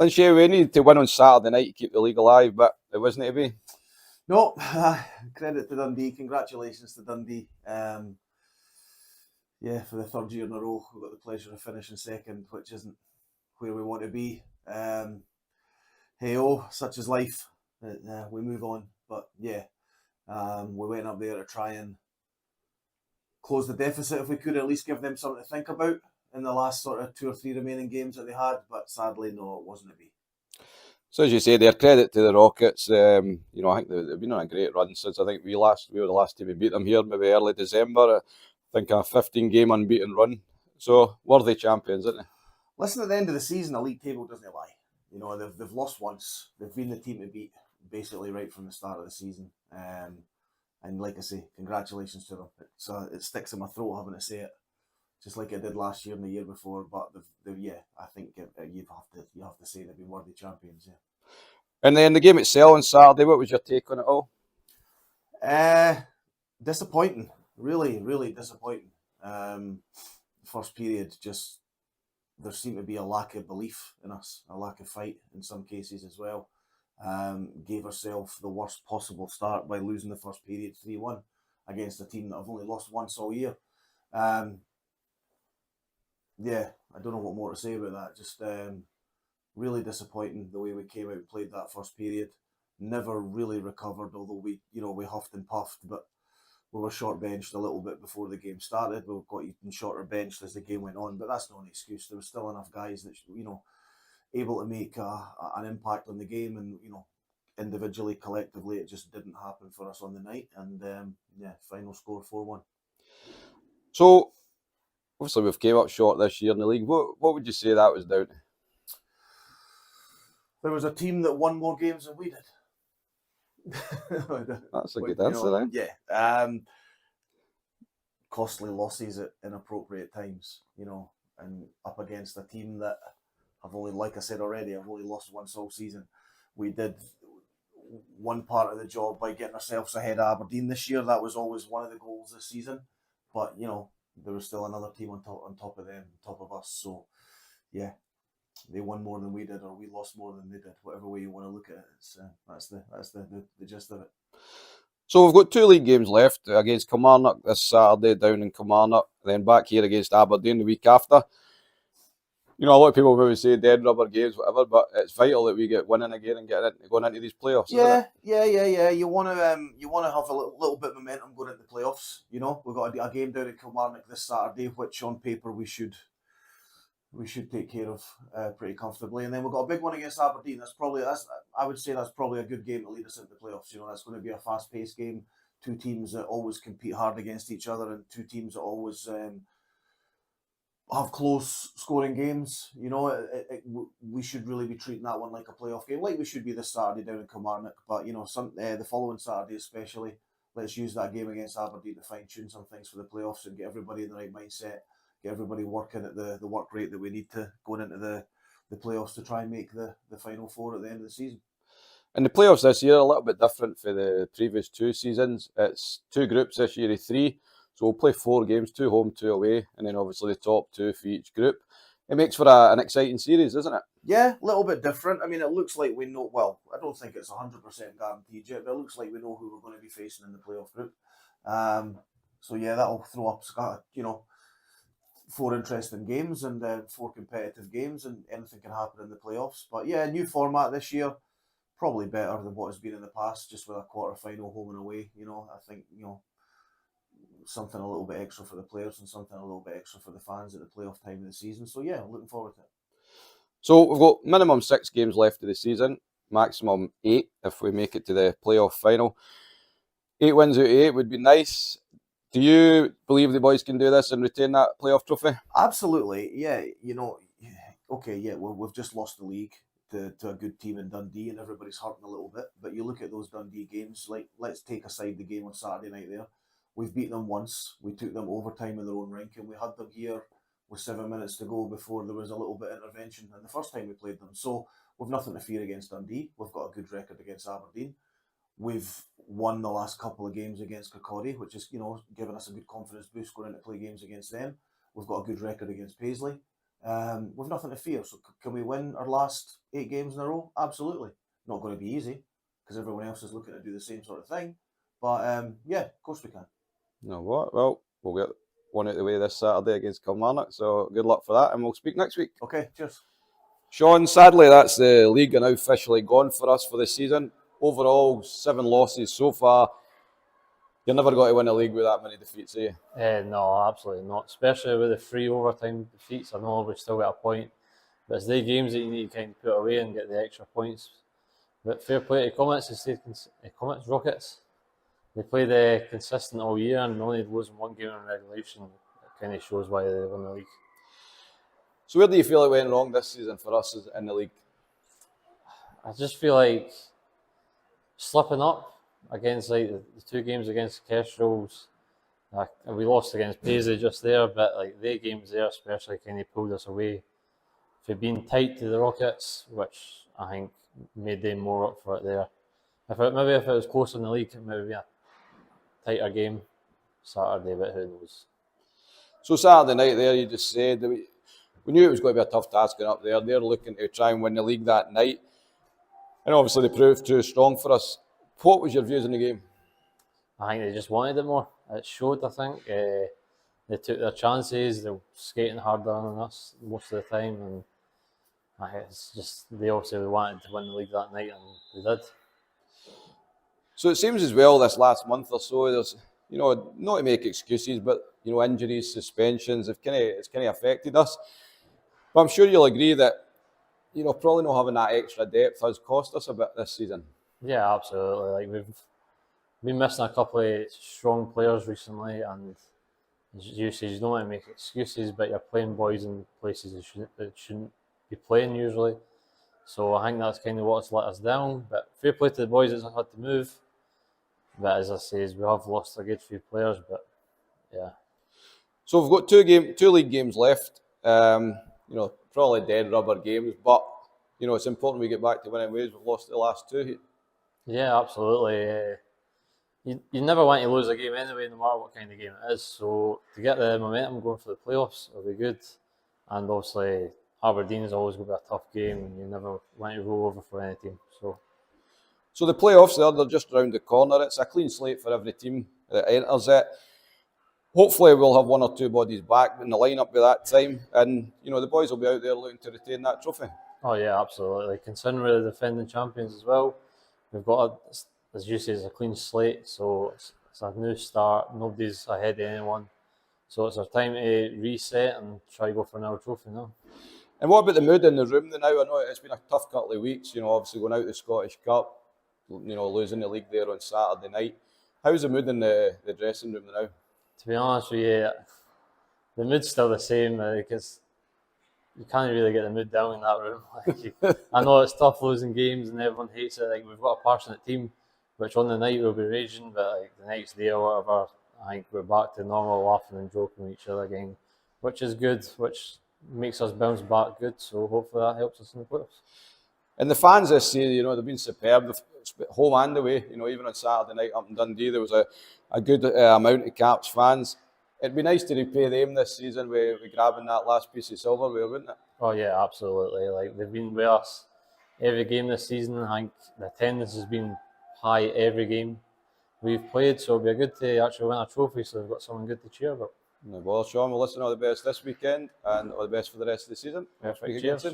Lynch, we needed to win on Saturday night to keep the league alive, but it wasn't to be. No, credit to Dundee. Congratulations to Dundee. For the third year in a row, we've got the pleasure of finishing second, which isn't where we want to be. Such is life. We move on. But we went up there to try and close the deficit if we could, at least give them something to think about in the last sort of 2 or 3 remaining games that they had. But sadly, no, it wasn't to be. So as you say, their credit to the Rockets. I think they've been on a great run since I think we were the last time we beat them here, maybe early December. I think a 15-game unbeaten run. So worthy champions, isn't they? Listen, at the end of the season, the league table doesn't lie. They've lost once. They've been the team to beat basically right from the start of the season. And like I say, congratulations to them. It sticks in my throat having to say it, just like it did last year and the year before. But I think you have to say they've been worthy champions. Yeah. And then the game itself on Saturday, what was your take on it all? Disappointing. Really, really disappointing. First period, just there seemed to be a lack of belief in us, a lack of fight in some cases as well. Gave ourselves the worst possible start by losing the first period 3-1 against a team that have only lost once all year. I don't know what more to say about that. Just really disappointing the way we came out and played that first period. Never really recovered, although we huffed and puffed, but we were short benched a little bit before the game started. We got even shorter benched as the game went on, but that's not an excuse. There were still enough guys that able to make an impact on the game, and individually, collectively, it just didn't happen for us on the night. And final score 4-1. So obviously we've came up short this year in the league. What would you say that was down to? There was a team that won more games than we did. That's a good answer, then. Yeah. Costly losses at inappropriate times, and up against a team that have only, like I said already, I've only lost once all season. We did one part of the job by getting ourselves ahead of Aberdeen this year. That was always one of the goals this season. But, there was still another team on top of them, on top of us. So, they won more than we did, or we lost more than they did. Whatever way you want to look at it, that's the gist of it. So we've got 2 league games left against Kilmarnock this Saturday down in Kilmarnock, then back here against Aberdeen the week after. A lot of people maybe say dead rubber games, whatever, but it's vital that we get winning again and going into these playoffs. Yeah. You want to have a little bit of momentum going into the playoffs. We've got a game down in Kilmarnock this Saturday, which on paper we should take care of pretty comfortably, and then we've got a big one against Aberdeen. I would say that's probably a good game to lead us into the playoffs. That's going to be a fast-paced game. 2 teams that always compete hard against each other, and 2 teams that always have close scoring games. We should really be treating that one like a playoff game, like we should be this Saturday down in Kilmarnock. But the following Saturday especially, let's use that game against Aberdeen to fine-tune some things for the playoffs and get everybody in the right mindset. Get everybody working at the work rate that we need to going into the playoffs to try and make the Final Four at the end of the season. And the playoffs this year are a little bit different for the previous 2 seasons. It's 2 groups this year of 3. So we'll play 4 games, 2 home, 2 away, and then obviously the top 2 for each group. It makes for an exciting series, doesn't it? Yeah, a little bit different. I mean, it looks like we know, well, I don't think it's 100% guaranteed yet, but it looks like we know who we're going to be facing in the playoff group. That'll throw up, 4 interesting games and 4 competitive games, and anything can happen in the playoffs. But new format this year, probably better than what has been in the past, just with a quarter-final home and away. I think, something a little bit extra for the players and something a little bit extra for the fans at the playoff time of the season. So, looking forward to it. So we've got minimum 6 games left of the season, maximum 8 if we make it to the playoff final. 8 wins out of 8 would be nice. Do you believe the boys can do this and retain that playoff trophy? Absolutely, yeah. We've just lost the league to a good team in Dundee, and everybody's hurting a little bit. But you look at those Dundee games, like let's take aside the game on Saturday night there. We've beaten them once. We took them overtime in their own rink, and we had them here with 7 minutes to go before there was a little bit of intervention and the first time we played them. So we've nothing to fear against Dundee. We've got a good record against Aberdeen. We've won the last couple of games against Cochrane, which is, given us a good confidence boost going into play games against them. We've got a good record against Paisley. We've nothing to fear. So can we win our last 8 games in a row? Absolutely. Not going to be easy because everyone else is looking to do the same sort of thing. But yeah, of course we can. No what? Well, we'll get one out of the way this Saturday against Kilmarnock. So good luck for that, and we'll speak next week. Okay, cheers. Sean, sadly, that's the league now officially gone for us for the season. Overall, 7 losses so far. You're never going to win a league with that many defeats, are you? No, absolutely not. Especially with the 3 overtime defeats. I know we've still got a point, but it's the games that you need to kind of put away and get the extra points. But fair play to Comets Rockets. They played consistent all year and only losing 1 game in regulation. It kind of shows why they won the league. So where do you feel it went wrong this season for us in the league? I just feel like slipping up against like the 2 games against Kestrels. We lost against Paisley just there, but like their games there especially kind of pulled us away for being tight to the Rockets, which I think made them more up for it there. If it was close in the league, it might be a tighter game Saturday, but who knows. So Saturday night there, you just said that we knew it was going to be a tough task going up there. They're looking to try and win the league that night. And obviously they proved too strong for us. What was your views on the game? I think they just wanted it more. It showed, I think. They took their chances. They were skating harder than us most of the time. And it's just, they obviously wanted to win the league that night, and they did. So it seems as well this last month or so, there's, not to make excuses, but, injuries, suspensions, it's kind of affected us. But I'm sure you'll agree that, probably not having that extra depth has cost us a bit this season. Yeah, absolutely. Like we've been missing a couple of strong players recently, and as you say, you don't want to make excuses, but you're playing boys in places that shouldn't be playing usually. So I think that's kind of what's let us down. But fair play to the boys that's had to move. But as I say, we have lost a good few players. But yeah. So we've got 2 league games left. Probably dead rubber games, but it's important we get back to winning ways. We've lost the last 2. Yeah, absolutely. You never want to lose a game anyway, no matter what kind of game it is. So to get the momentum going for the playoffs, it'll be good. And obviously, Aberdeen is always going to be a tough game, and you never want to roll over for any team. So the playoffs they're just around the corner. It's a clean slate for every team that enters it. Hopefully we'll have 1 or 2 bodies back in the lineup by that time, and the boys will be out there looking to retain that trophy. Oh yeah, absolutely. Considering we're the defending champions as well, we've got, as you say, it's a clean slate, so it's a new start. Nobody's ahead of anyone, so it's our time to reset and try to go for another trophy now. And what about the mood in the room now? I know it's been a tough couple of weeks. Obviously going out the Scottish Cup, losing the league there on Saturday night. How's the mood in the dressing room now? To be honest with you, the mood's still the same because you can't really get the mood down in that room. I know it's tough losing games and everyone hates it. Like, we've got a passionate team, which on the night will be raging, but like the next day or whatever, I think we're back to normal, laughing and joking with each other again, which is good, which makes us bounce back good. So hopefully that helps us in the playoffs. And the fans this year, they've been superb, home and away. Even on Saturday night up in Dundee, there was a good amount of Caps fans. It'd be nice to repay them this season with grabbing that last piece of silverware, wouldn't it? Oh yeah, absolutely. Like, they've been with us every game this season. I think the attendance has been high every game we've played, so it'll be good to actually win a trophy, so they've got something good to cheer about. No bother, Sean. We'll listen all the best this weekend and all the best for the rest of the season. Perfect. Cheers.